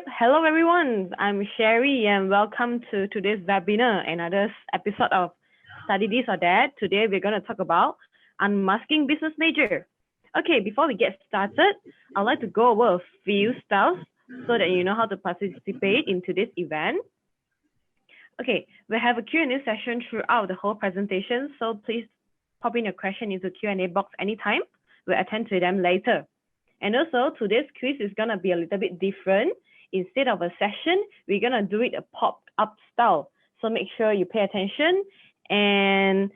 Hello everyone, I'm Sherry and welcome to today's webinar, another episode of Study This or That. Today we're going to talk about unmasking business major. Okay, before we get started, I'd like to go over a few stuff so that you know how to participate in today's event. Okay, we have a Q&A session throughout the whole presentation, so please pop in your question into the Q&A box anytime. We'll attend to them later. And also, today's quiz is going to be a little bit different. Instead of a session, we're going to do it a pop-up style. So make sure you pay attention and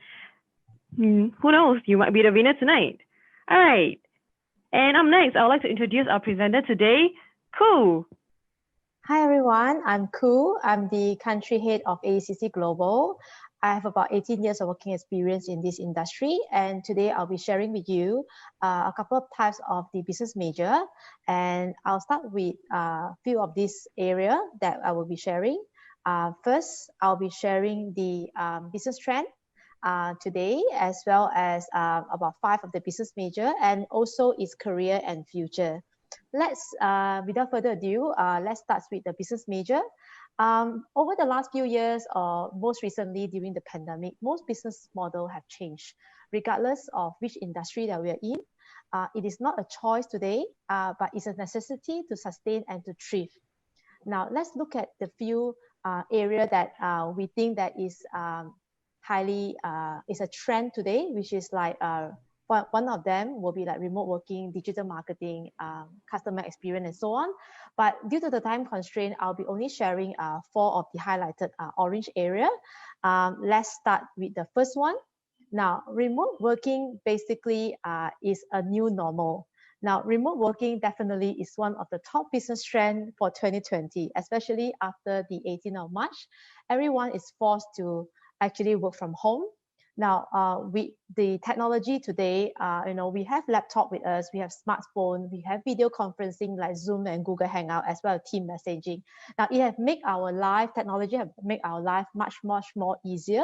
who knows, you might be the winner tonight. All right. And up next, I would like to introduce our presenter today, Ku. Hi everyone, I'm Ku. I'm the country head of AECC Global. I have about 18 years of working experience in this industry, and today I'll be sharing with you a couple of types of the business major, and I'll start with a few of these areas that I will be sharing. First, I'll be sharing the business trend today, as well as about 5 of the business major, and also its career and future. Let's, without further ado, let's start with the business major. Over the last few years, or most recently during the pandemic, most business models have changed, regardless of which industry that we are in. It is not a choice today, but it's a necessity to sustain and to thrive. Now, let's look at the few areas that we think that is highly, is a trend today, which is like one of them will be like remote working, digital marketing, customer experience, and so on. But due to the time constraint, I'll be only sharing 4 of the highlighted orange area. Let's start with the first one. Now, remote working basically is a new normal. Now, remote working definitely is one of the top business trends for 2020, especially after the 18th of March. Everyone is forced to actually work from home. Now, with the technology today, we have laptop with us, we have smartphone, we have video conferencing like Zoom and Google Hangout, as well as team messaging. Now, it has made our life, technology have made our life much more easier.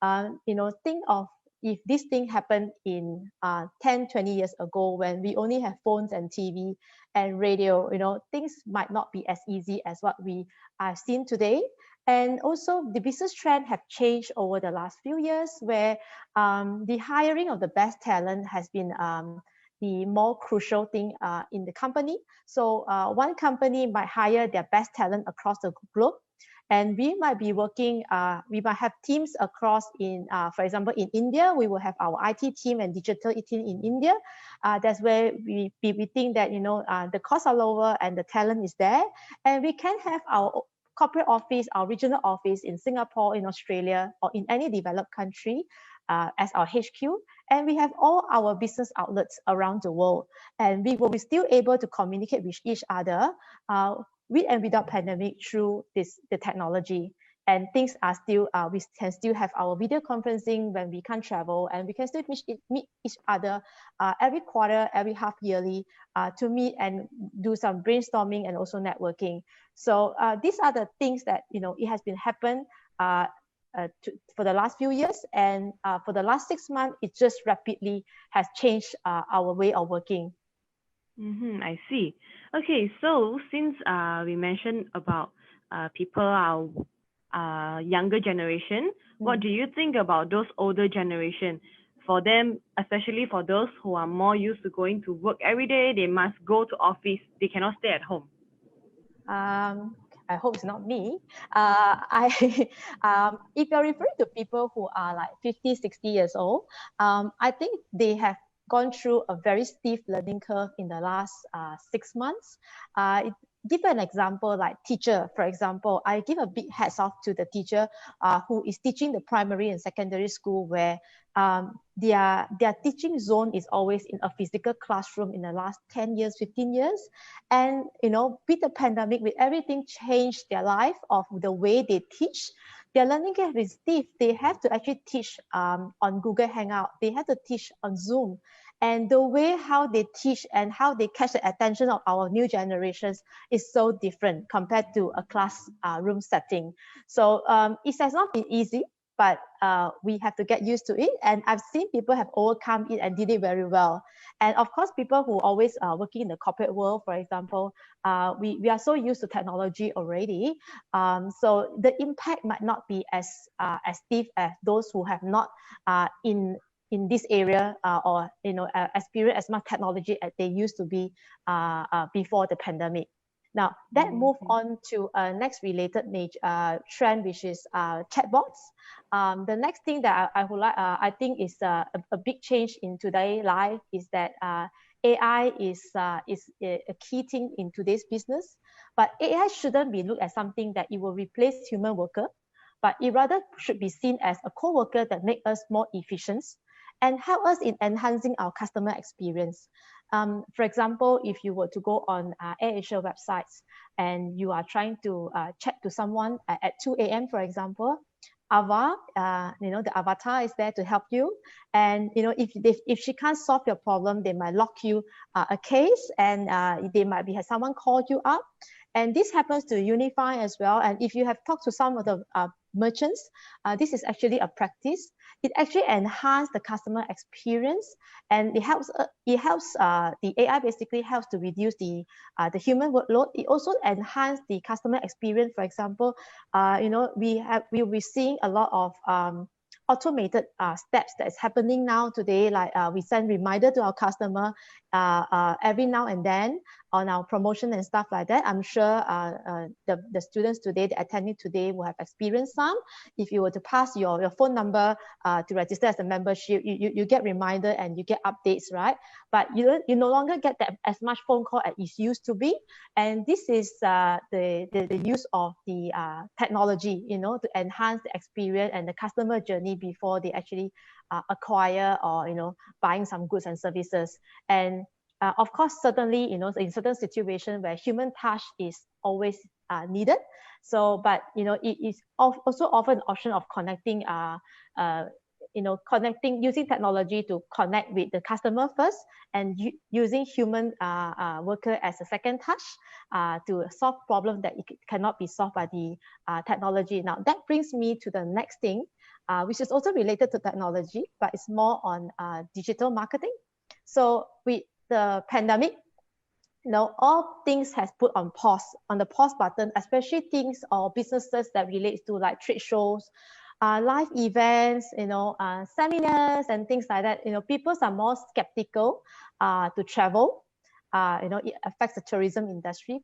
Think of if this thing happened in 10, 20 years ago when we only have phones and TV and radio, things might not be as easy as what we are seeing today. And also the business trend have changed over the last few years, where the hiring of the best talent has been the more crucial thing in the company. So one company might hire their best talent across the globe, and we might be working, we might have teams across in, for example, in India, we will have our IT team and digital team in India. That's where we think that, the costs are lower and the talent is there. And we can have our corporate office, our regional office in Singapore, in Australia, or in any developed country as our HQ. And we have all our business outlets around the world. And we will be still able to communicate with each other with and without pandemic through the technology. And things are still, we can still have our video conferencing when we can't travel, and we can still meet each other every quarter, every half yearly to meet and do some brainstorming and also networking. So these are the things that, it has been happened for the last few years, and for the last 6 months, it just rapidly has changed our way of working. I see. Okay, so since we mentioned about people are younger generation, what do you think about those older generation? For them, especially for those who are more used to going to work every day, they must go to office, they cannot stay at home. I hope it's not me. If you're referring to people who are like 50, 60 years old, I think they have gone through a very steep learning curve in the last 6 months. Give an example, like teacher, for example, I give a big hats off to the teacher who is teaching the primary and secondary school, where their teaching zone is always in a physical classroom in the last 10 years, 15 years. And, with the pandemic, with everything changed their life of the way they teach. Their learning curve is steep. They have to actually teach on Google Hangout. They have to teach on Zoom. And the way how they teach and how they catch the attention of our new generations is so different compared to a classroom setting. So it has not been easy. but we have to get used to it. And I've seen people have overcome it and did it very well. And of course, people who always working in the corporate world, for example, we are so used to technology already. So the impact might not be as steep as those who have not in this area or experience as much technology as they used to be before the pandemic. Now that move on to next related trend, which is chatbots. The next thing that I would like, I think is a big change in today's life is that AI is a key thing in today's business. But AI shouldn't be looked at something that it will replace human worker, but it rather should be seen as a co-worker that make us more efficient and help us in enhancing our customer experience. For example, if you were to go on AirAsia websites and you are trying to chat to someone at 2 a.m., for example, the avatar is there to help you. And if she can't solve your problem, they might lock you a case, and they might have someone call you up. And this happens to Unify as well. And if you have talked to some of the merchants, this is actually a practice. It actually enhances the customer experience, and it helps the AI basically helps to reduce the human workload. It also enhances the customer experience. For example, we'll be seeing a lot of automated steps that is happening now today, like we send reminder to our customer every now and then on our promotion and stuff like that. I'm sure the students today that attending today will have experienced some. If you were to pass your phone number to register as a membership, you get reminder and you get updates, right? But you no longer get that as much phone call as it used to be. And this is the use of the technology, to enhance the experience and the customer journey before they actually acquire or buying some goods and services. And of course, certainly, in certain situations where human touch is always needed. So, but it is also often an option of connecting, using technology to connect with the customer first, and using human worker as a second touch to solve problems that it cannot be solved by the technology. Now, that brings me to the next thing, which is also related to technology, but it's more on digital marketing. So with the pandemic, all things has put on the pause button, especially things or businesses that relates to like trade shows, live events, seminars and things like that. People are more skeptical to travel. It affects the tourism industry.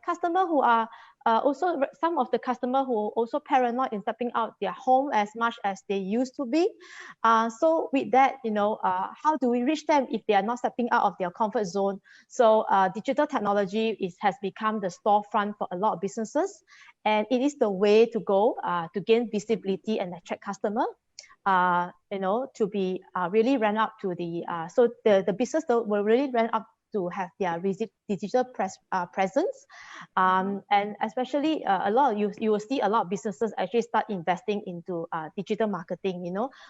Customer who are also, some of the customer who are also paranoid in stepping out their home as much as they used to be. So with that, how do we reach them if they are not stepping out of their comfort zone? So digital technology has become the storefront for a lot of businesses, and it is the way to go to gain visibility and attract customer. To be really run up to the so the business will really run up to have their digital presence, and especially a lot of you will see a lot of businesses actually start investing into digital marketing.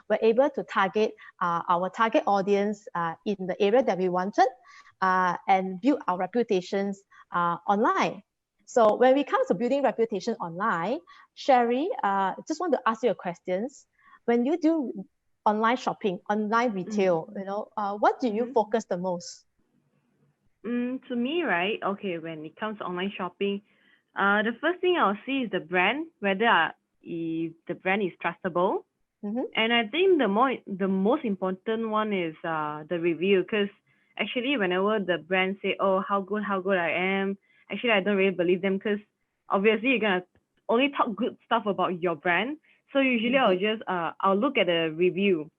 We're able to target our target audience in the area that we wanted, and build our reputations online. So when we come to building reputation online, Sherry, just want to ask you a questions. When you do online shopping, online retail, what do you focus the most? To me, right? Okay, when it comes to online shopping, the first thing I'll see is the brand, whether if the brand is trustable. And I think the most important one is the review, because actually whenever the brand say, oh, how good I am, actually I don't really believe them, because obviously you're gonna only talk good stuff about your brand. So usually I'll look at the review.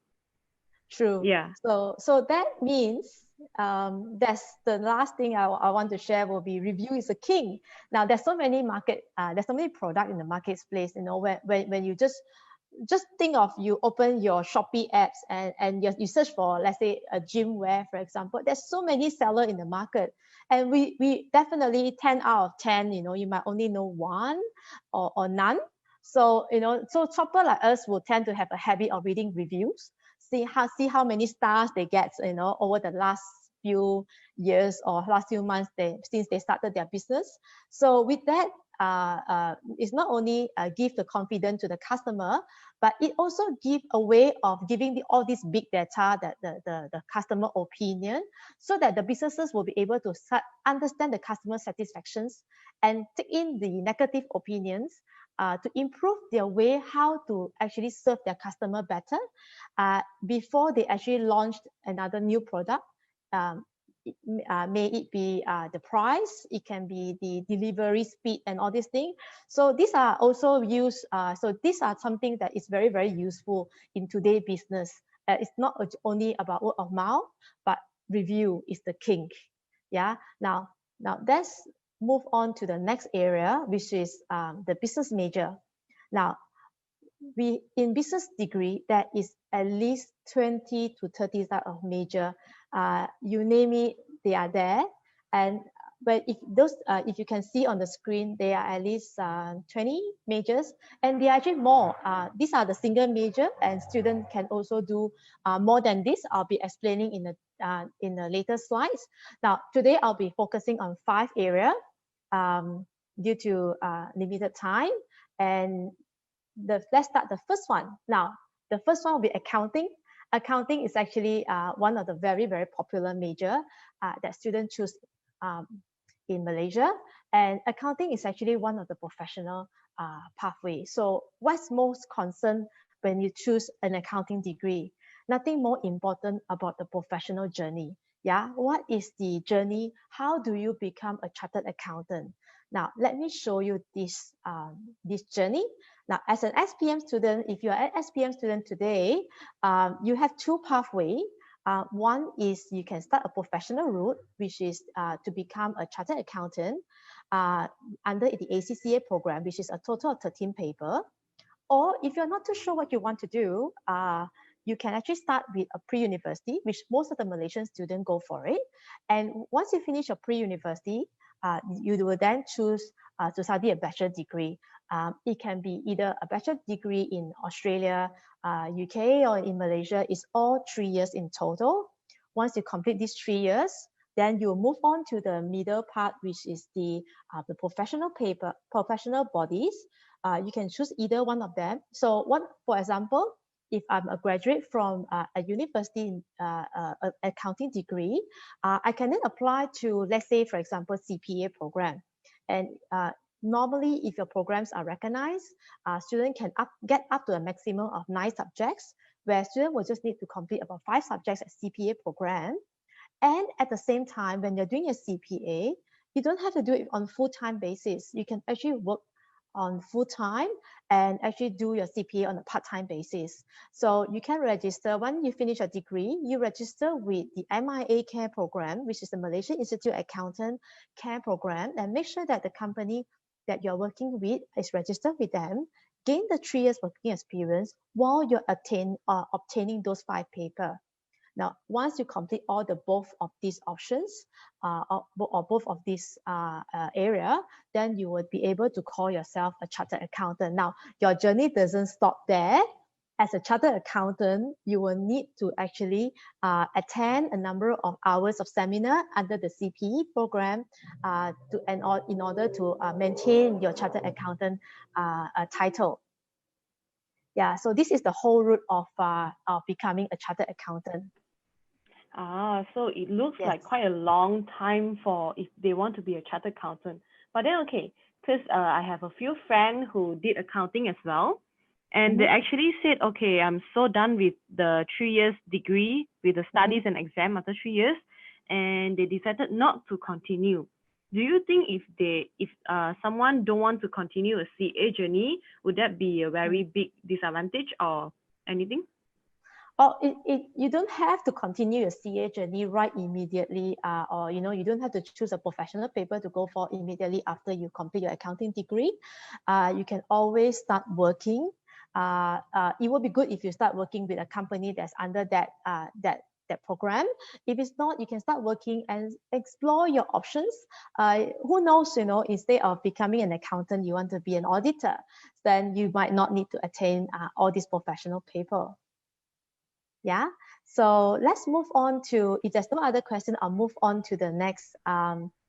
True. Yeah. So that means that's the last thing I want to share will be review is a king. Now there's so many product in the marketplace, when you just think of, you open your Shopee apps and you search for, let's say, a gym wear, for example. There's so many sellers in the market, and we definitely 10 out of 10, you might only know one or none. So so shopper like us will tend to have a habit of reading reviews, see how many stars they get, over the last few years or last few months since they started their business. So with that, give the confidence to the customer, but it also give a way of giving all this big data, that the customer opinion, so that the businesses will be able to understand the customer satisfactions and take in the negative opinions to improve their way how to actually serve their customer better before they actually launched another new product. May it be the price, it can be the delivery speed and all these things. So these are also used, so these are something that is very, very useful in today's business. It's not only about word of mouth, but review is the king. Yeah, now let's move on to the next area, which is the business major. Now, in business degree, there is at least 20 to 30 type of major. You name it, they are there. And but if you can see on the screen, there are at least 20 majors, and they are actually more. These are the single major, and students can also do more than this. I'll be explaining in the later slides. Now, today I'll be focusing on 5 areas due to limited time. And let's start the first one. Now, the first one will be accounting. Accounting is actually one of the very, very popular major that students choose in Malaysia. And accounting is actually one of the professional pathways. So what's most concerned when you choose an accounting degree? Nothing more important about the professional journey. Yeah, what is the journey? How do you become a chartered accountant? Now, let me show you this journey. Now, as an SPM student, if you are an SPM student today, you have 2 pathways. One is you can start a professional route, which is to become a chartered accountant under the ACCA program, which is a total of 13 papers. Or if you're not too sure what you want to do, you can actually start with a pre-university, which most of the Malaysian students go for it. And once you finish your pre-university, you will then choose to study a bachelor degree. It can be either a bachelor degree in Australia, UK, or in Malaysia. It's all 3 years in total. Once you complete these 3 years, then you move on to the middle part, which is the professional bodies. You can choose either one of them. So for example, if I'm a graduate from a university accounting degree, I can then apply to, let's say, for example, CPA program. And normally, if your programs are recognized, students can get up to a maximum of 9 subjects, where students will just need to complete about 5 subjects at CPA program. And at the same time, when you're doing a CPA, you don't have to do it on full-time basis. You can actually work on full-time and actually do your CPA on a part-time basis. So you can register, when you finish a degree, you register with the MIA CARE program, which is the Malaysian Institute Accountant CARE program, and make sure that the company that you're working with is registered with them, gain the 3 years working experience while you're obtaining those 5 papers. Now, once you complete both of these options or both of these area, then you would be able to call yourself a chartered accountant. Now, your journey doesn't stop there. As a chartered accountant, you will need to actually attend a number of hours of seminar under the CPE program in order to maintain your chartered accountant title. Yeah, so this is the whole route of becoming a chartered accountant. So it looks like quite a long time for if they want to be a chartered accountant. But then, okay, because I have a few friends who did accounting as well, and they actually said, okay, I'm so done with the 3 years degree, with the studies and exam after 3 years, and they decided not to continue. Do you think if someone don't want to continue a CA journey, would that be a very big disadvantage or anything? Oh, you don't have to continue your CA journey right immediately, or you don't have to choose a professional paper to go for immediately after you complete your accounting degree. You can always start working. It would be good if you start working with a company that's under that program. If it's not, you can start working and explore your options. Who knows, instead of becoming an accountant, you want to be an auditor, then you might not need to attain all these professional papers. Yeah, so let's move on to, if there's no other question, I'll move on to the next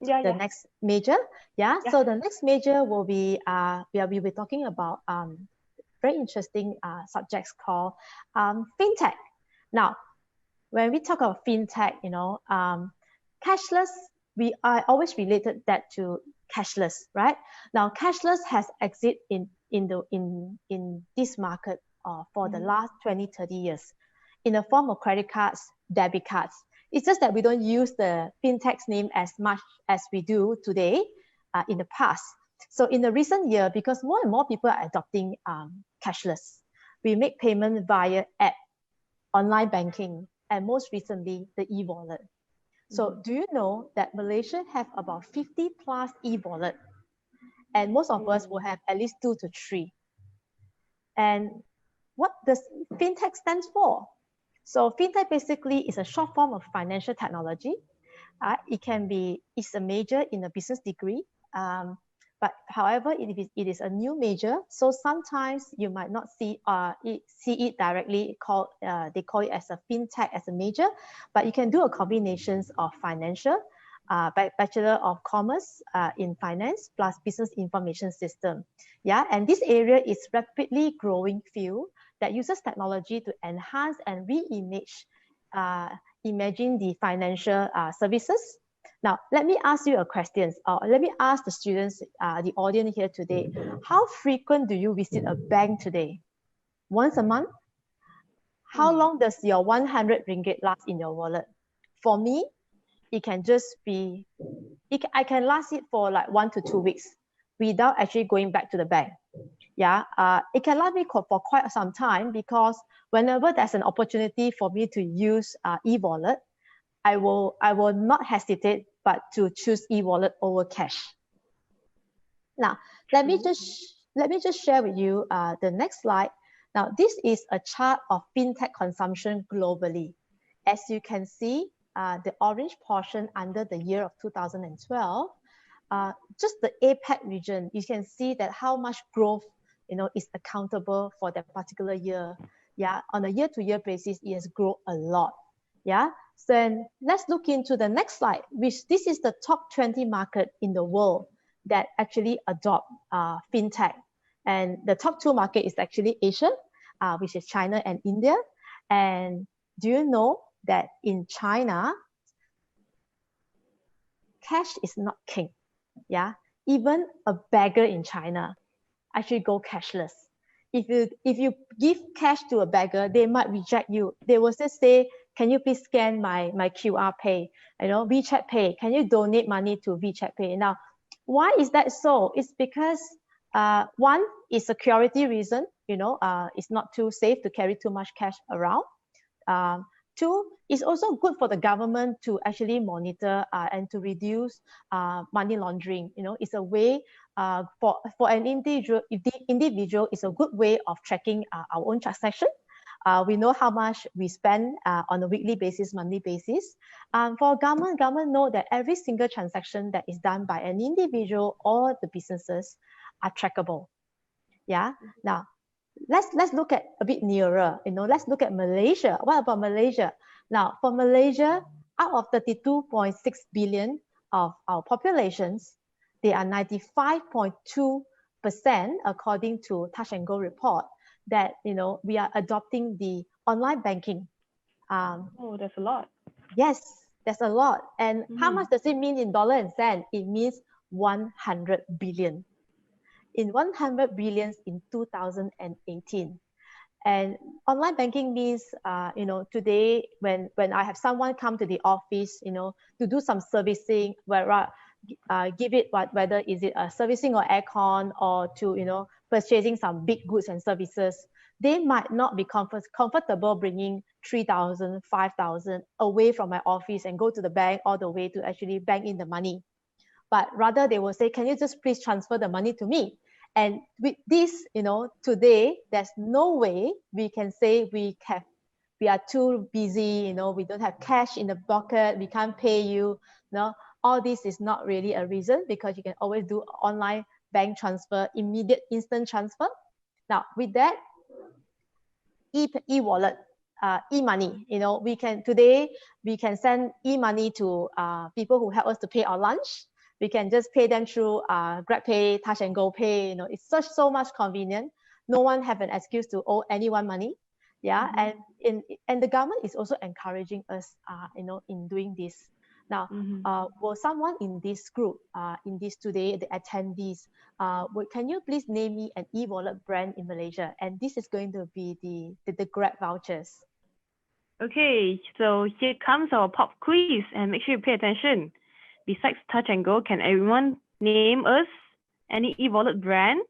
next major. Yeah. So the next major will be we'll be talking about very interesting subjects called fintech. Now, when we talk about fintech, cashless, I always related that to cashless, right? Now, cashless has exit in this market for the last 20, 30 years in the form of credit cards, debit cards. It's just that we don't use the fintech's name as much as we do today in the past. So in the recent year, because more and more people are adopting cashless, we make payment via app, online banking, and most recently, the e-wallet. So do you know that Malaysia have about 50 plus e-wallet? And most of us will have at least 2 to 3. And what does fintech stands for? So fintech basically is a short form of financial technology. It's a major in a business degree. But however, it is a new major. So sometimes you might not see it directly called, they call it as a fintech as a major, but you can do a combination of financial, Bachelor of Commerce in Finance plus Business Information System. Yeah, and this area is rapidly growing field that uses technology to enhance and imagine the financial services. Now, let me ask you a question, or let me ask the students, the audience here today, how frequent do you visit a bank today? Once a month? How long does your 100 ringgit last in your wallet? For me, it can just be, I can last it for like 1 to 2 weeks without actually going back to the bank. Yeah, it can last me for quite some time because whenever there's an opportunity for me to use e-wallet, I will not hesitate but to choose e-wallet over cash. Now, let me just share with you the next slide. Now, this is a chart of fintech consumption globally. As you can see, the orange portion under the year of 2012, just the APAC region, you can see that how much growth is accountable for that particular year. Yeah, on a year-to-year basis, it has grown a lot. Yeah, so then let's look into the next slide, which this is the top 20 market in the world that actually adopt fintech. And the top 2 market is actually Asia, which is China and India. And do you know that in China, cash is not king? Yeah, even a beggar in China actually go cashless. If you give cash to a beggar, they might reject you. They will just say, can you please scan my QR Pay? WeChat Pay. Can you donate money to WeChat Pay? Now, why is that so? It's because one is security reason. It's not too safe to carry too much cash around. 2, it's also good for the government to actually monitor and to reduce money laundering. It's a way for an individual. It's a good way of tracking our own transaction. We know how much we spend on a weekly basis, monthly basis. For government know that every single transaction that is done by an individual or the businesses are trackable. Yeah. Now, let's look at a bit nearer. Let's look at Malaysia. What about Malaysia? Now, for Malaysia, out of 32.6 billion of our populations, they are 95.2% according to Touch and Go report that we are adopting the online banking. Oh, that's a lot. Yes, that's a lot. And how much does it mean in dollar and cent? It means 100 billion. In 100 billions in 2018. And online banking means, today when I have someone come to the office, to do some servicing, where give it whether is it a servicing or aircon or to purchasing some big goods and services, they might not be comfortable bringing 3,000, 5,000 away from my office and go to the bank all the way to actually bank in the money. But rather they will say, can you just please transfer the money to me? And with this, today, there's no way we can say we are too busy, we don't have cash in the pocket, we can't pay you. All this is not really a reason because you can always do online bank transfer, immediate instant transfer. Now, with that, e-wallet, e-money, we can send e-money to people who help us to pay our lunch. We can just pay them through GrabPay, Touch and Go Pay. You know, it's so much convenient. No one have an excuse to owe anyone money. Yeah, and the government is also encouraging us, you know, in doing this. Now, will someone in this group, in this today, the attendees, can you please name me an e-wallet brand in Malaysia? And this is going to be the Grab vouchers. Okay, so here comes our pop quiz, and make sure you pay attention. Besides Touch and Go, can everyone name us any e-wallet brand?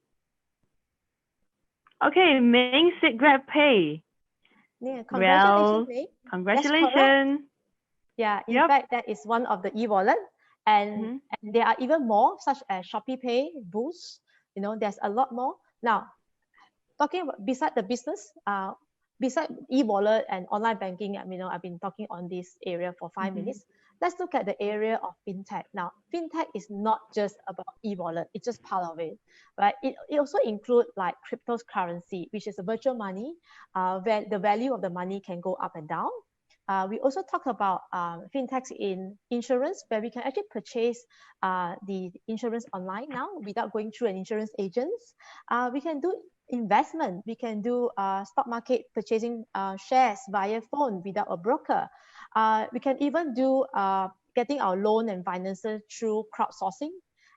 Okay, Ming said GrabPay. Yeah, congratulations, well, Ming. Congratulations. Yeah, in fact, that is one of the e-wallet, and there are even more, such as Shopee Pay, Boost. You know, there's a lot more. Now, talking about beside the business, beside e-wallet and online banking, you know, I've been talking on this area for 5 minutes. Let's look at the area of fintech. Now, fintech is not just about e-wallet; it's just part of it, right? It also includes like cryptocurrency, which is a virtual money, where the value of the money can go up and down. We also talk about fintechs in insurance, where we can actually purchase the insurance online now without going through an insurance agent. We can do investment. We can do stock market purchasing shares via phone without a broker. We can even do getting our loan and finances through crowdsourcing.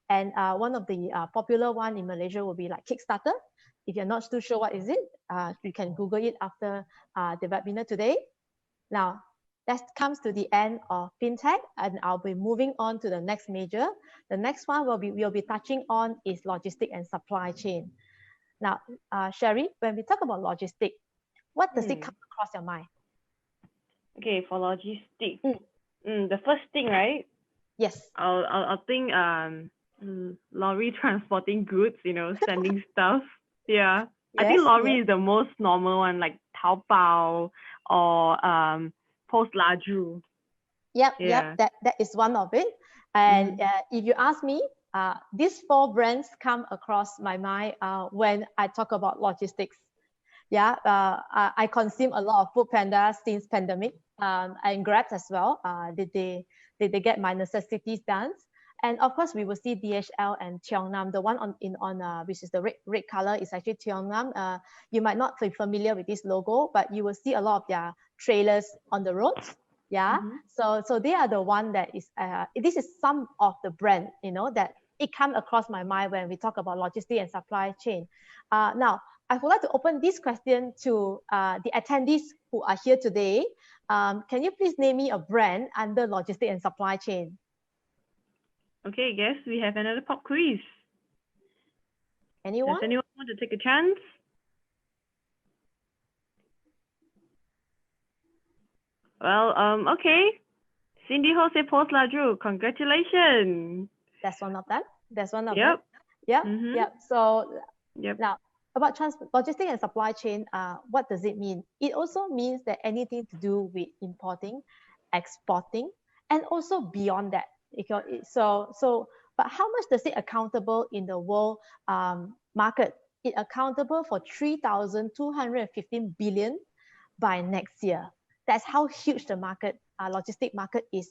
And one of the popular one in Malaysia will be like Kickstarter. If you're not too sure what is it, you can Google it after the webinar today. Now, that comes to the end of fintech, and I'll be moving on to the next major. The next one we'll be touching on is logistic and supply chain. Now, Sherry, when we talk about logistic, what does it come across your mind? Okay, for logistic, the first thing, right? Yes. I'll think lorry transporting goods, you know, sending stuff. Yeah. Yes, I think lorry is the most normal one, like Taobao or Post Laju. Yep, that is one of it. And if you ask me, these 4 brands come across my mind when I talk about logistics. Yeah, I consume a lot of Food Panda since pandemic, and Grab as well. Did they get my necessities done? And of course, we will see DHL and Tiong-Nam. The one on which is the red color is actually Tiong-Nam. You might not be familiar with this logo, but you will see a lot of their trailers on the roads. Yeah, so they are the one that is. This is some of the brand, you know, that it comes across my mind when we talk about logistics and supply chain. Now, I would like to open this question to the attendees who are here today. Can you please name me a brand under logistics and supply chain? Okay, guess we have another pop quiz. Anyone? Does anyone want to take a chance? Well, okay. Cindy Ho said Post Laju. Congratulations. That's one of them. That's one of them. Yep. Yep. So now about logistics and supply chain, what does it mean? It also means that anything to do with importing, exporting, and also beyond that. But how much does it accountable in the world market? It accountable for 3,215 billion by next year. That's how huge the market, logistic market is.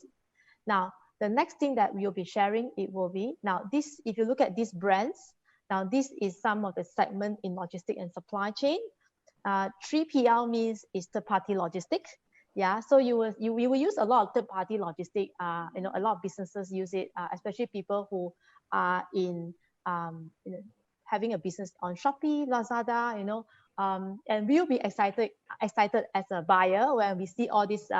Now, the next thing that we'll be sharing, it will be, now this, if you look at these brands, now this is some of the segment in logistic and supply chain. 3PL means is third-party logistics. Yeah, so you will use a lot of third-party logistic. You know, a lot of businesses use it, especially people who are in you know, having a business on Shopee, Lazada. You know, and we'll be excited as a buyer when we see all these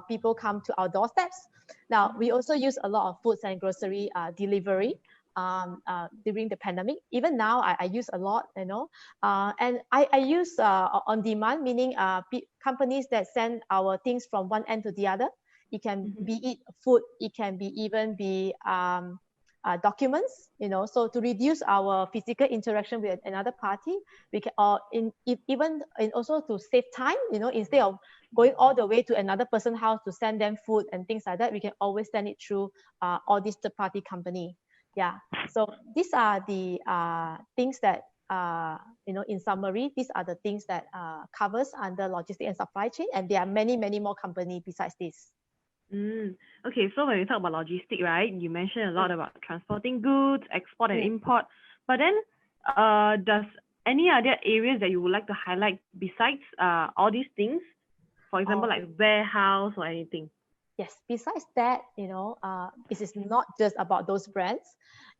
people come to our doorsteps. Now, we also use a lot of foods and grocery delivery during the pandemic. Even now, I use a lot, you know, and I use on demand, meaning companies that send our things from one end to the other. It can be it food, it can be even be documents, you know, so to reduce our physical interaction with another party, we can, also to save time, you know, instead of going all the way to another person's house to send them food and things like that, we can always send it through all these third-party company. Yeah, so these are the things that, you know, in summary, these are the things that covers under logistics and supply chain, and there are many, many more companies besides this. Okay, so when we talk about logistics, right, you mentioned a lot about transporting goods, export and import. But then, does any other areas that you would like to highlight besides all these things? For example, like warehouse or anything? Yes, besides that, it is not just about those brands.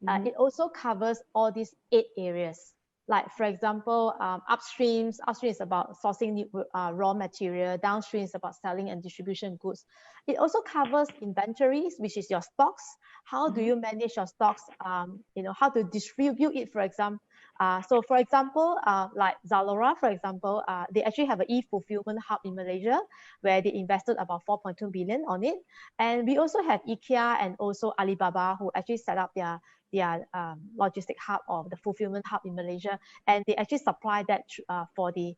It also covers all these 8 areas. Like, for example, upstream is about sourcing new, raw material. Downstream is about selling and distribution goods. It also covers inventories, which is your stocks. How do you manage your stocks? How to distribute it, for example. So, for example, like Zalora, for example, they actually have an e-fulfillment hub in Malaysia where they invested about 4.2 billion on it. And we also have IKEA and also Alibaba, who actually set up their logistic hub or the fulfillment hub in Malaysia, and they actually supply that for the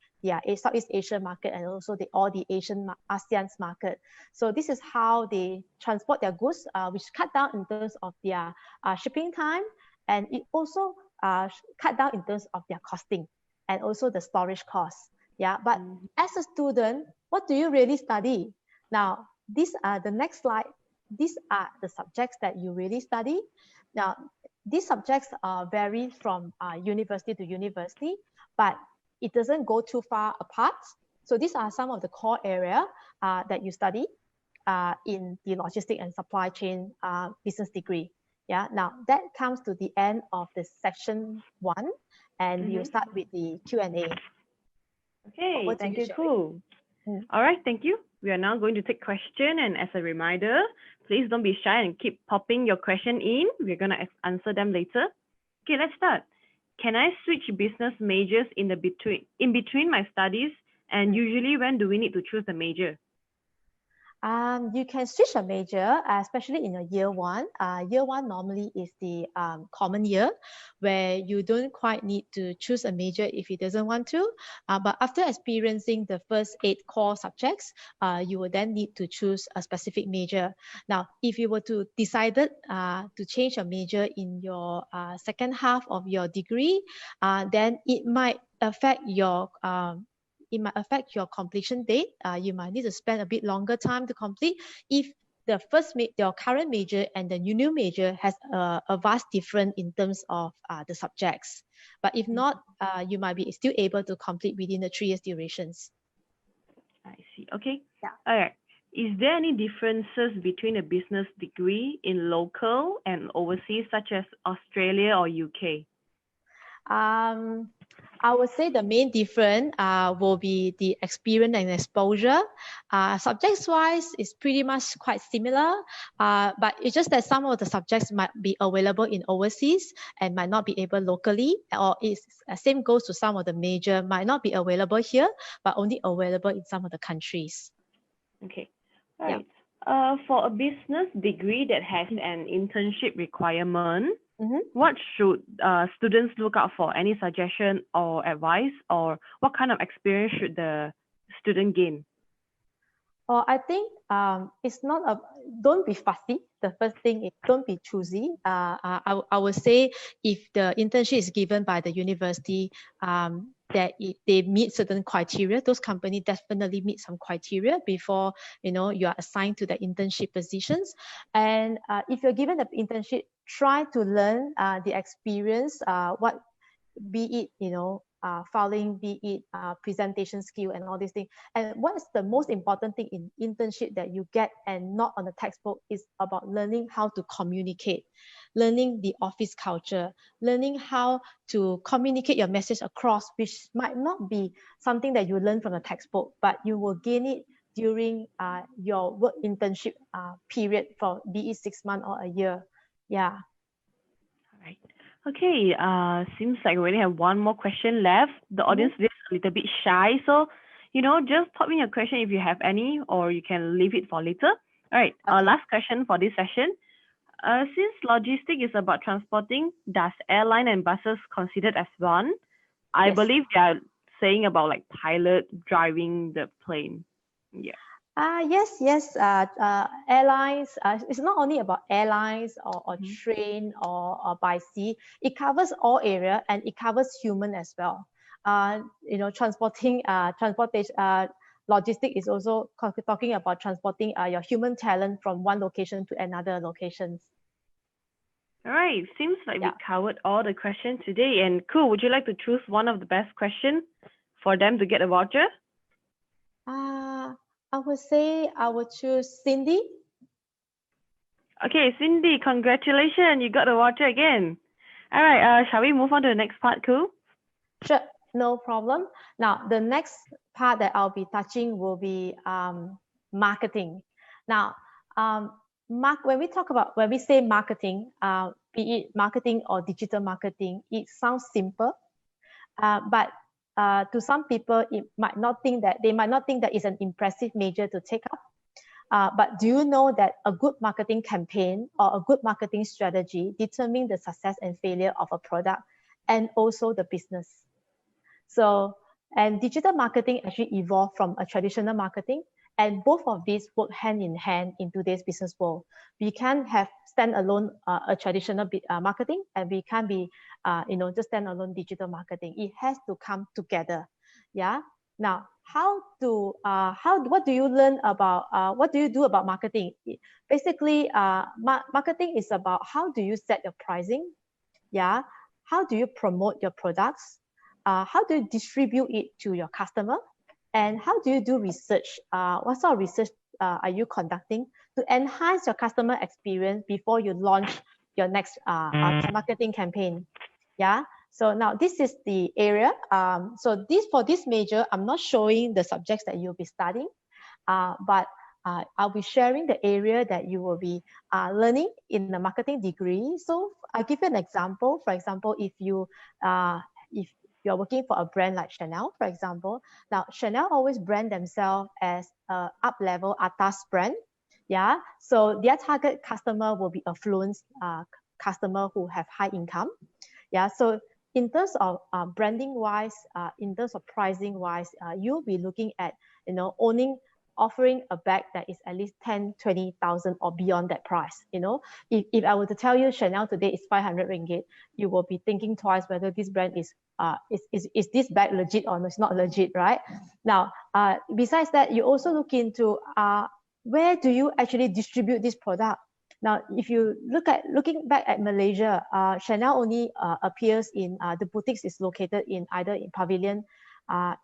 Southeast Asia market and also all the ASEAN's market. So this is how they transport their goods, which cut down in terms of their shipping time, and it also cut down in terms of their costing and also the storage costs. Yeah, but as a student, what do you really study? Now, these are the next slide. These are the subjects that you really study. Now, these subjects vary from university to university, but it doesn't go too far apart. So these are some of the core area that you study in the logistic and supply chain business degree. Yeah, now that comes to the end of the section 1, and we'll start with the Q&A. Okay, thank you, Cool. All right, thank you. We are now going to take question, and as a reminder, please don't be shy and keep popping your question in. We're going to answer them later. Okay, let's start. Can I switch business majors in between my studies? And usually, when do we need to choose the major? You can switch a major, especially in a year 1. Year 1 normally is the common year where you don't quite need to choose a major if you doesn't want to. But after experiencing the first 8 core subjects, you will then need to choose a specific major. Now, if you were to decide to change a major in your second half of your degree, then it might affect your completion date. You might need to spend a bit longer time to complete if your current major and the new major has a vast difference in terms of the subjects. But if not, you might be still able to complete within the 3 years durations. I see. Okay. Yeah. All right. Is there any differences between a business degree in local and overseas, such as Australia or UK? I would say the main difference will be the experience and exposure. Subjects-wise, it's pretty much quite similar, but it's just that some of the subjects might be available in overseas and might not be able locally, or same goes to some of the major might not be available here, but only available in some of the countries. Okay. All right. For a business degree that has an internship requirement, what should students look out for? Any suggestion or advice, or what kind of experience should the student gain? I think it's not don't be fussy. The first thing is don't be choosy. I would say if the internship is given by the university, that they meet certain criteria, those companies definitely meet some criteria before you are assigned to the internship positions. And if you're given the internship, try to learn the experience, what be it filing, be it presentation skill and all these things. And what's the most important thing in internship that you get and not on the textbook is about learning how to communicate, learning the office culture, learning how to communicate your message across, which might not be something that you learn from the textbook, but you will gain it during your work internship period, for be it 6 months or a year. Yeah. All right. Okay, seems like we only have one more question left. The audience is a little bit shy, so just pop in your question if you have any, or you can leave it for later. All right, our last question for this session. Since logistics is about transporting, does airline and buses considered as one? I believe they are saying about like pilot driving the plane. Yeah. Yes. Airlines, it's not only about airlines or train or by sea. It covers all area, and it covers human as well. Transportation, logistic is also talking about transporting your human talent from one location to another locations. All right, seems like we Yeah. covered all the questions today. And cool, would you like to choose one of the best questions for them to get a voucher? I would say I would choose Cindy. Okay, Cindy, congratulations, you got a voucher again. All right, shall we move on to the next part, cool? Sure, no problem. Now, the next part that I'll be touching will be marketing. Now, when we say marketing, be it marketing or digital marketing, it sounds simple, but to some people, they might not think that it's an impressive major to take up. But do you know that a good marketing campaign or a good marketing strategy determines the success and failure of a product and also the business? So, and digital marketing actually evolved from a traditional marketing, and both of these work hand in hand in today's business world. We can't have standalone a traditional marketing, and we can't be just standalone digital marketing. It has to come together. Yeah. Now, what do you learn about, what do you do about marketing? Basically, marketing is about how do you set your pricing? Yeah. How do you promote your products? How do you distribute it to your customer? And how do you do research? What sort of research are you conducting to enhance your customer experience before you launch your next marketing campaign? Yeah. So now this is the area. So for this major, I'm not showing the subjects that you'll be studying, but I'll be sharing the area that you will be learning in the marketing degree. So I'll give you an example. For example, if you're working for a brand like Chanel, for example, now Chanel always brand themselves as a up-level atas brand. Yeah. So their target customer will be affluent customer who have high income. Yeah. So in terms of branding wise, in terms of pricing wise, you'll be looking at, offering a bag that is at least 10, 20,000 or beyond that price. If I were to tell you Chanel today is 500 ringgit, you will be thinking twice whether this brand is this bag legit or it's not legit, right? Now, besides that, you also look into where do you actually distribute this product? Now, if you looking back at Malaysia, Chanel only appears in the boutiques is located in either in Pavilion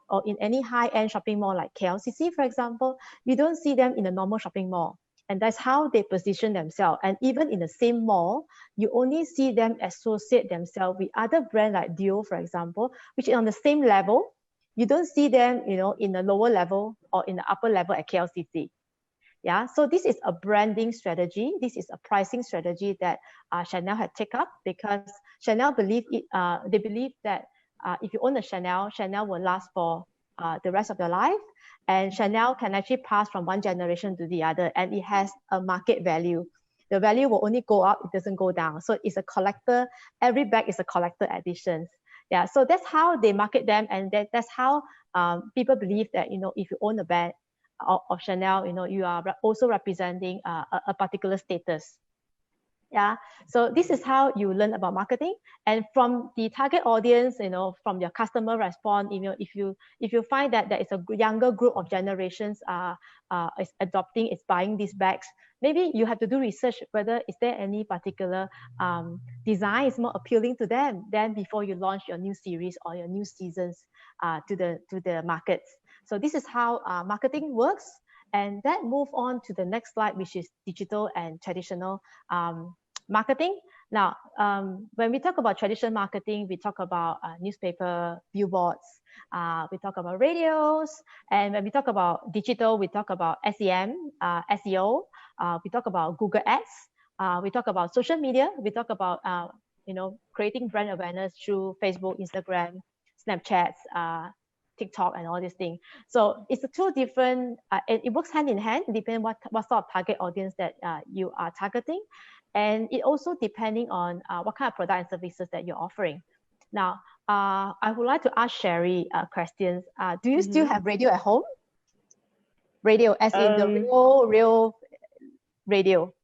or in any high-end shopping mall like KLCC, for example. You don't see them in a normal shopping mall. And that's how they position themselves. And even in the same mall, you only see them associate themselves with other brands like Dio, for example, which is on the same level. You don't see them, in the lower level or in the upper level at KLCC. Yeah, so this is a branding strategy. This is a pricing strategy that Chanel had taken up because Chanel believe it. They believe that if you own a Chanel, Chanel will last for the rest of your life, and Chanel can actually pass from one generation to the other, and it has a market value. The value will only go up; it doesn't go down. So it's a collector. Every bag is a collector edition. Yeah, so that's how they market them, and that's how people believe that if you own a bag of Chanel, you are also representing a particular status. Yeah, so this is how you learn about marketing, and from the target audience, from your customer response, if you find that there is a younger group of generations is adopting, is buying these bags, maybe you have to do research whether is there any particular design is more appealing to them than before you launch your new series or your new seasons to the markets. So this is how marketing works. And that move on to the next slide, which is digital and traditional marketing. Now, when we talk about traditional marketing, we talk about newspaper, billboards, we talk about radios. And when we talk about digital, we talk about SEM, SEO, we talk about Google Ads, we talk about social media, we talk about creating brand awareness through Facebook, Instagram, Snapchat, TikTok, and all these things. So it's the two different, it works hand in hand, depending what sort of target audience that you are targeting. And it also depending on what kind of product and services that you're offering. Now, I would like to ask Sherry questions. Do you still have radio at home? Radio, as in the real radio?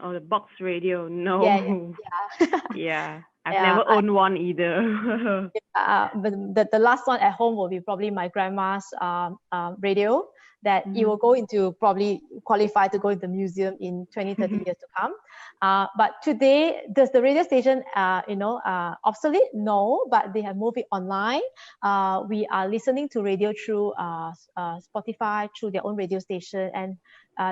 Oh, the box radio? No. Yeah. Yeah. I've never owned one either. But the last one at home will be probably my grandma's radio that it will go into, probably qualify to go into the museum in 20, 30 years to come. But today, does the radio station, obsolete? No, but they have moved it online. We are listening to radio through Spotify, through their own radio station. And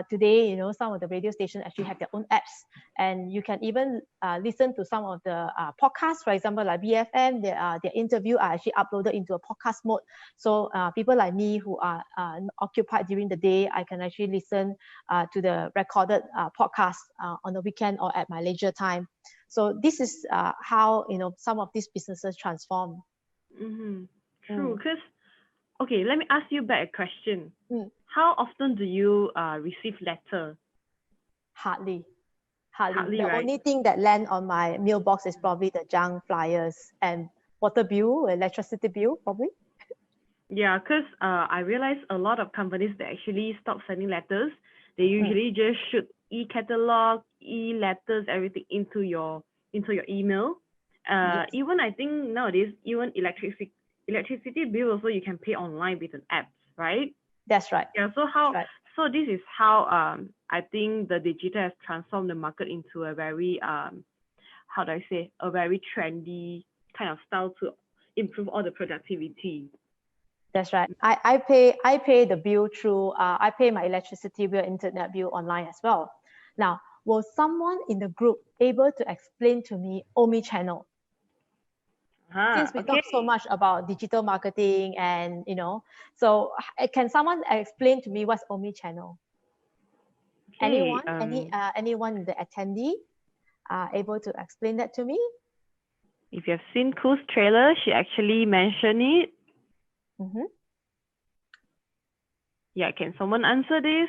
today, some of the radio stations actually have their own apps. And you can even listen to some of the podcasts, for example, like BFM, their interview are actually uploaded into a podcast mode. So people like me who are occupied during the day, I can actually listen to the recorded podcast on the weekend or at my leisure time. So this is how some of these businesses transform. True, because okay, let me ask you back a question. How often do you receive letter? Hardly. The right? Only thing that land on my mailbox is probably the junk flyers and water bill, electricity bill, probably. Yeah, because I realized a lot of companies that actually stop sending letters. They usually just shoot e-catalog, e-letters, everything into your email. Yes. Even I think nowadays, even electricity bill also you can pay online with an app, right? That's right. Yeah. So this is how I think the digital has transformed the market into a very how do I say, a very trendy kind of style to improve all the productivity. That's right. I pay the bill through I pay my electricity bill, internet bill online as well. Now, was someone in the group able to explain to me Omnichannel? Since we talk so much about digital marketing and so can someone explain to me what's Omnichannel? Anyone? Anyone in the attendee able to explain that to me? If you have seen Ku's trailer, she actually mentioned it. Yeah, can someone answer this?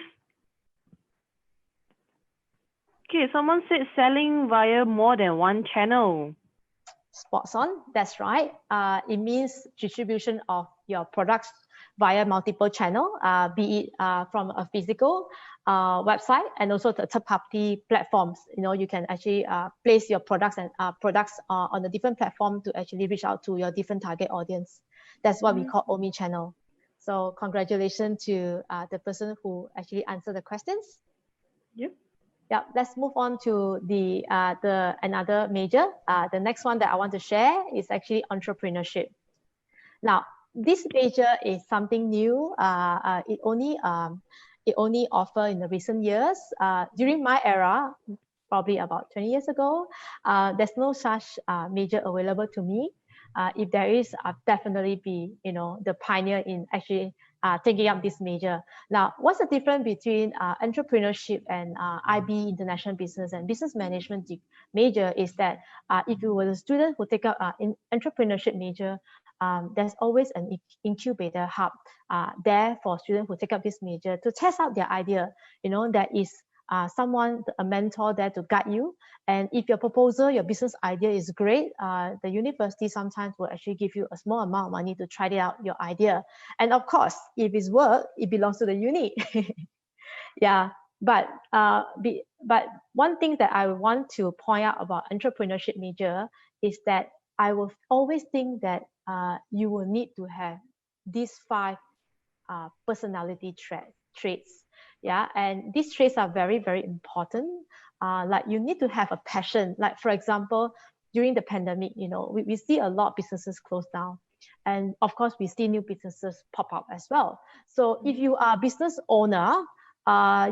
Okay, someone said selling via more than one channel. Spots on, that's right. It means distribution of your products via multiple channel, be it from a physical website and also the third-party platforms. You can actually place your products and on a different platform to actually reach out to your different target audience. That's what we call Omnichannel. So congratulations to the person who actually answered the questions. Yep. Yeah, let's move on to the another major. The next one that I want to share is actually entrepreneurship. Now, this major is something new. It only offer in the recent years. During my era, probably about 20 years ago, there's no such major available to me. If there is, I'll definitely be, the pioneer in actually taking up this major. Now, what's the difference between entrepreneurship and IB, International Business and Business Management major is that if you were a student who take up an entrepreneurship major, there's always an incubator hub there for students who take up this major to test out their idea. There is someone, a mentor there to guide you. And if your proposal, your business idea is great, the university sometimes will actually give you a small amount of money to try it out, your idea. And of course, if it's work, it belongs to the uni. Yeah, but one thing that I want to point out about entrepreneurship major is that I will always think that you will need to have these 5 personality traits. Yeah, and these traits are very, very important. Like you need to have a passion. Like for example, during the pandemic, we see a lot of businesses close down. And of course, we see new businesses pop up as well. So if you are a business owner,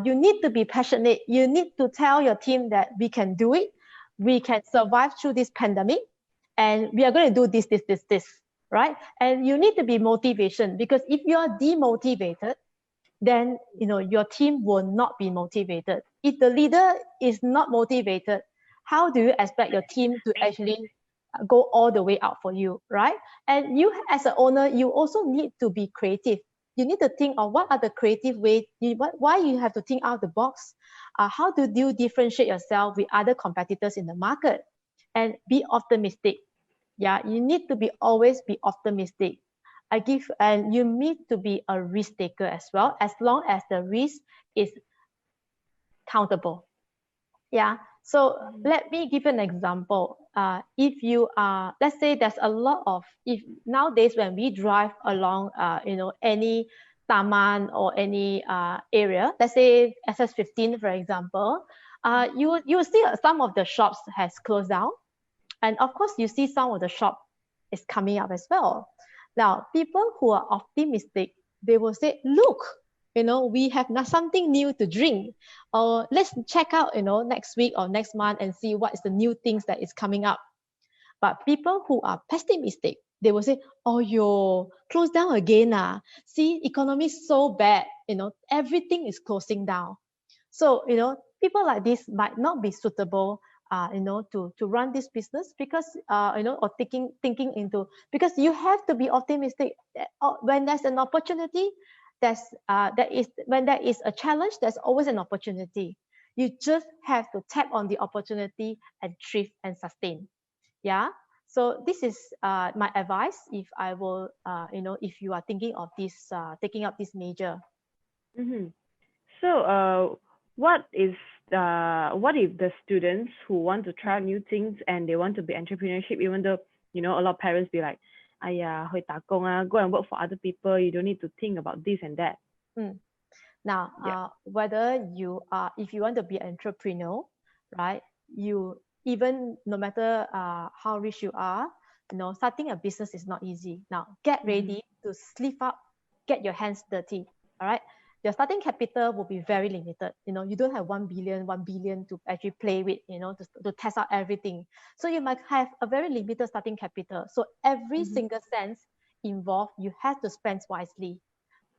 you need to be passionate. You need to tell your team that we can do it. We can survive through this pandemic. And we are going to do this, right? And you need to be motivation, because if you are demotivated, then your team will not be motivated. If the leader is not motivated, how do you expect your team to actually go all the way out for you, right? And you as an owner, you also need to be creative. You need to think of what are the creative ways, why you have to think out of the box. How do you differentiate yourself with other competitors in the market? And be optimistic. Yeah, you need to always be optimistic. And you need to be a risk taker as well, as long as the risk is countable. Yeah, So let me give an example. If you are, let's say there's a lot of, if nowadays when we drive along, any taman or any area, let's say SS15, for example, you will see some of the shops has closed down. And of course, you see some of the shop is coming up as well. Now, people who are optimistic, they will say, look, we have something new to drink, or let's check out, next week or next month and see what is the new things that is coming up. But people who are pessimistic, they will say, oh, you close down again. See, economy is so bad, everything is closing down. So, people like this might not be suitable, to run this business because, or thinking into, because you have to be optimistic. When there's an opportunity, when there is a challenge, there's always an opportunity. You just have to tap on the opportunity and thrive and sustain. Yeah. So this is my advice if I will, if you are thinking of this, taking up this major. So, what if the students who want to try new things and they want to be entrepreneurship, even though, a lot of parents be like, "Aya, 会打工啊, go and work for other people. You don't need to think about this and that." Now, whether you are, if you want to be an entrepreneur, right? You, even no matter how rich you are, starting a business is not easy. Now, get ready to sleeve up, get your hands dirty. All right. Your starting capital will be very limited. You don't have 1 billion to actually play with, to test out everything. So you might have a very limited starting capital. So every single cent involved, you have to spend wisely.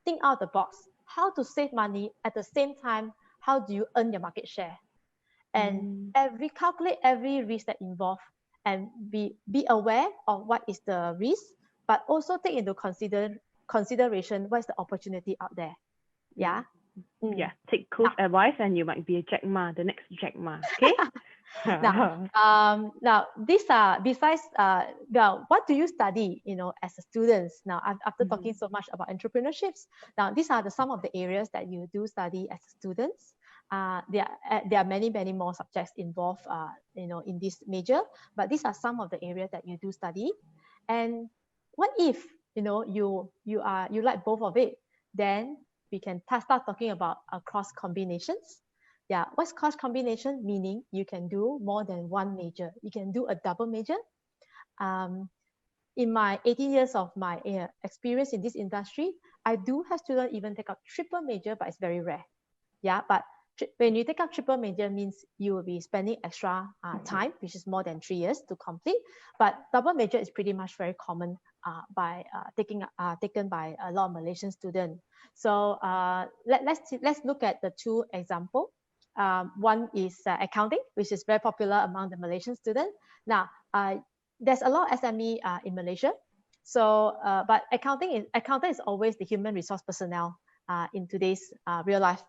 Think out the box, how to save money at the same time, how do you earn your market share? And calculate every risk that involved and be aware of what is the risk, but also take into consideration what is the opportunity out there. Yeah. Yeah. Take Cool's advice and you might be a Jack Ma, the next Jack Ma. Okay. Now these are besides now what do you study as a student? Now after talking so much about entrepreneurships, now these are some of the areas that you do study as students. There are many more subjects involved in this major, but these are some of the areas that you do study. And what if you like both of it? Then we can start talking about cross combinations. Yeah, what's cross combination? Meaning you can do more than one major. You can do a double major. In my 18 years of my experience in this industry, I do have students even take up triple major, but it's very rare. Yeah, but when you take up triple major means you will be spending extra time, which is more than 3 years to complete. But double major is pretty much very common taken by a lot of Malaysian students. So let's look at the two examples. One is accounting, which is very popular among the Malaysian students. Now, there's a lot of SME in Malaysia. So, but accountant is always the human resource personnel in today's real life,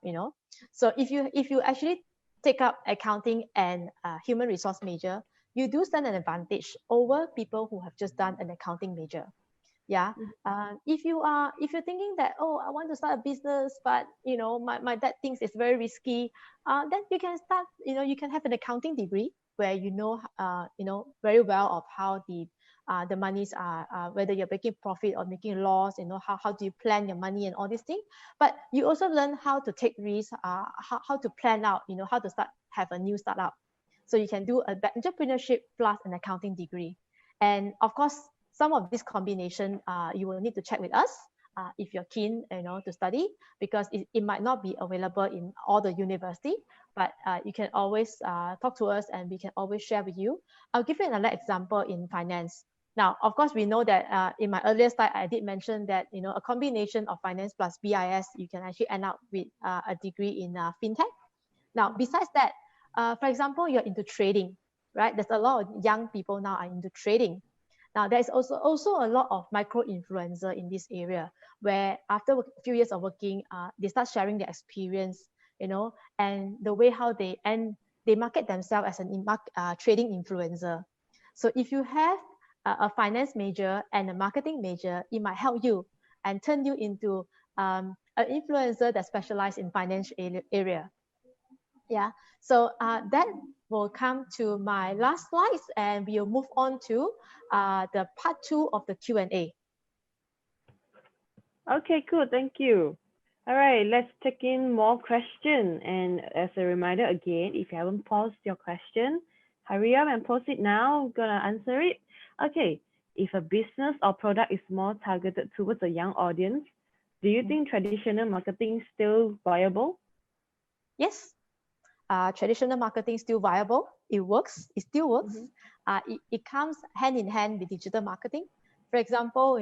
So if you actually take up accounting and human resource major, you do stand an advantage over people who have just done an accounting major. Yeah. If you're thinking that, oh, I want to start a business, but my dad thinks it's very risky, then you can start, you can have an accounting degree where very well of how the monies are, whether you're making profit or making loss, how do you plan your money and all these things. But you also learn how to take risks, how to plan out, how to have a new startup. So you can do an entrepreneurship plus an accounting degree. And of course, some of this combination, you will need to check with us if you're keen, to study, because it might not be available in all the university, but you can always talk to us and we can always share with you. I'll give you another example in finance. Now, of course, we know that in my earlier slide, I did mention that, a combination of finance plus BIS, you can actually end up with a degree in fintech. Now, besides that, for example, you're into trading, right? There's a lot of young people now are into trading. Now, there's also a lot of micro-influencer in this area where after a few years of working, they start sharing their experience, and the way how they market themselves as a trading influencer. So if you have a finance major and a marketing major, it might help you and turn you into an influencer that specializes in finance area. Yeah, so that will come to my last slides, and we'll move on to the part 2 of the Q&A. Okay, cool. Thank you. All right, let's take in more questions. And as a reminder again, if you haven't posed your question, hurry up and post it now. I'm gonna answer it. Okay, if a business or product is more targeted towards a young audience, do you think traditional marketing is still viable? Yes, traditional marketing is still viable. It works. It still works. It comes hand in hand with digital marketing. For example,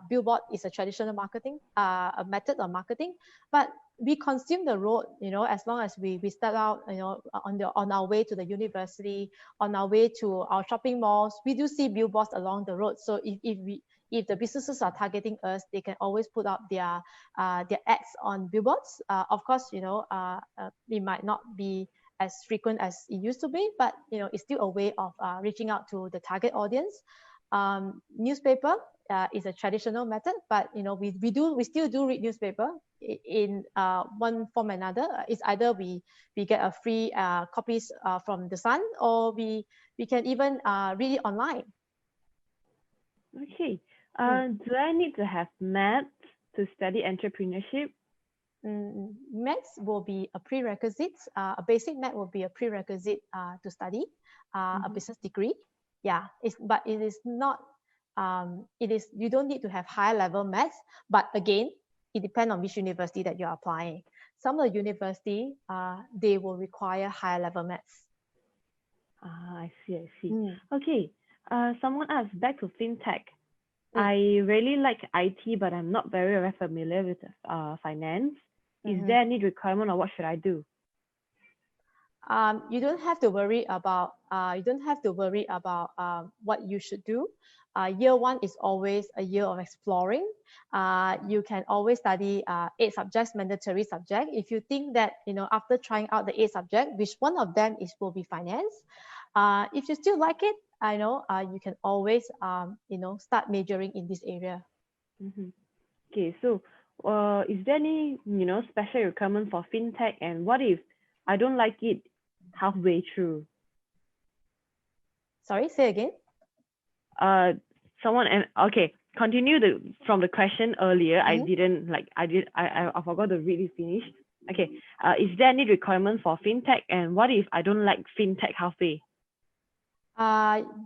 billboard is a traditional marketing, a method of marketing, but we consume the road, as long as we start out, on our way to the university, on our way to our shopping malls, we do see billboards along the road. So if the businesses are targeting us, they can always put up their ads on billboards. Of course, it might not be as frequent as it used to be, but it's still a way of reaching out to the target audience. Newspaper is a traditional method, but we still do read newspaper in one form or another. It's either we get a free copies from the Sun, or we can even read it online. Okay. Do I need to have maths to study entrepreneurship? Maths will be a prerequisite. A basic math will be a prerequisite to study a business degree. Yeah, but it is not. You don't need to have high level maths, but again, it depends on which university that you're applying. Some of the university, they will require higher level maths. I see. Okay. Someone asked, back to fintech. I really like IT, but I'm not very familiar with finance. Is there any requirement, or what should I do? You don't have to worry about what you should do. Year 1 is always a year of exploring. You can always study 8 subjects, mandatory subject. If you think that after trying out the 8 subjects, which one of them will be finance, if you still like it, you can always start majoring in this area. Okay, so is there any special requirement for fintech, and what if I don't like it halfway through? Sorry, say again. Okay, continue from the question earlier. I didn't I forgot to read it finish. Okay, is there any requirement for fintech, and what if I don't like fintech halfway?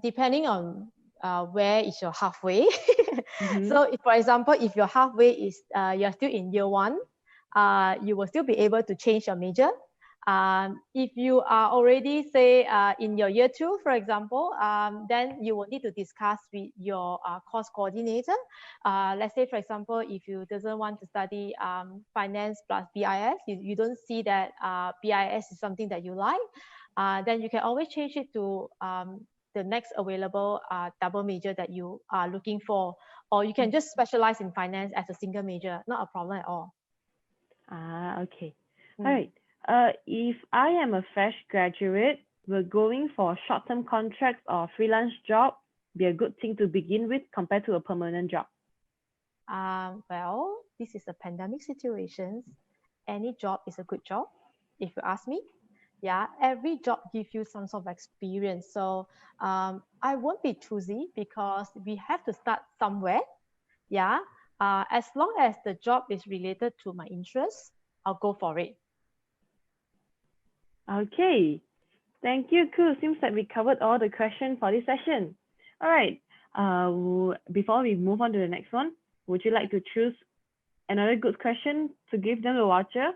Depending on where is your halfway. So if, for example, if your halfway is you're still in year 1, you will still be able to change your major. If you are already, say, in your year 2, for example, then you will need to discuss with your course coordinator. Let's say, for example, if you doesn't want to study finance plus BIS, you don't see that BIS is something that you like, then you can always change it to the next available double major that you are looking for, or you can just specialize in finance as a single major. Not a problem at all. Okay. All right. If I am a fresh graduate, will going for short-term contracts or freelance job be a good thing to begin with compared to a permanent job? Well, this is a pandemic situation. Any job is a good job, if you ask me. Yeah, every job gives you some sort of experience. So I won't be choosy, because we have to start somewhere. Yeah, as long as the job is related to my interests, I'll go for it. Okay, thank you, Cool. Seems like we covered all the questions for this session. All right, before we move on to the next one, would you like to choose another good question to give them a voucher?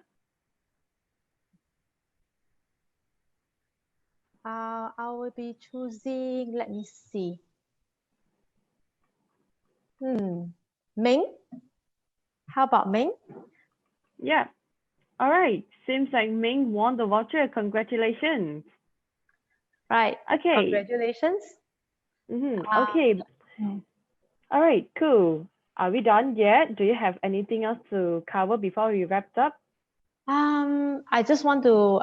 I will be choosing, let me see. Ming? How about Ming? Yeah. All right. Seems like Ming won the voucher. Congratulations. Right. Okay. Congratulations. Okay. All right. Cool. Are we done yet? Do you have anything else to cover before we wrap up? I just want to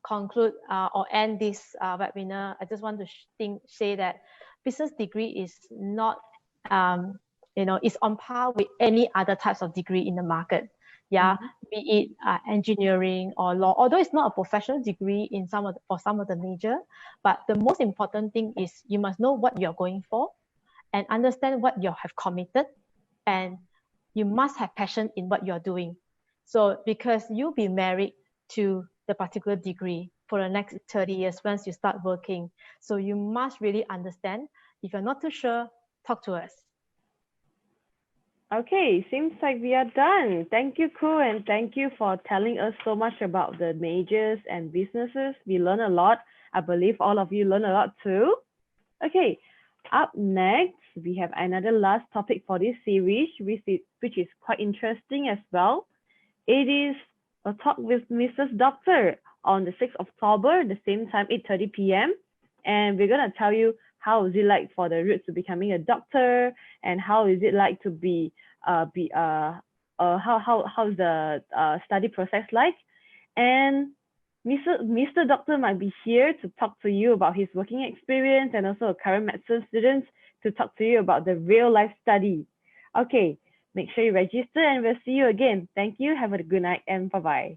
conclude or end this webinar. I just want to say that business degree is not, is on par with any other types of degree in the market. yeah, be it engineering or law, although it's not a professional degree in for some of the major, but the most important thing is you must know what you're going for and understand what you have committed, and you must have passion in what you're doing. So because you'll be married to the particular degree for the next 30 years once you start working. So you must really understand. If you're not too sure, talk to us. Okay, seems like we are done. Thank you, Ku, and thank you for telling us so much about the majors and businesses. We learned a lot. I believe all of you learned a lot too. Okay, up next, we have another last topic for this series, which is quite interesting as well. It is a talk with Mrs. Doctor on the 6th of October, the same time, 8:30 p.m. And we're going to tell you how is it like for the route to becoming a doctor, and how is it like to be how's the study process like. And Mr. Doctor might be here to talk to you about his working experience, and also a current medicine student to talk to you about the real life study. Okay, make sure you register, and we'll see you again. Thank you. Have a good night, and bye-bye.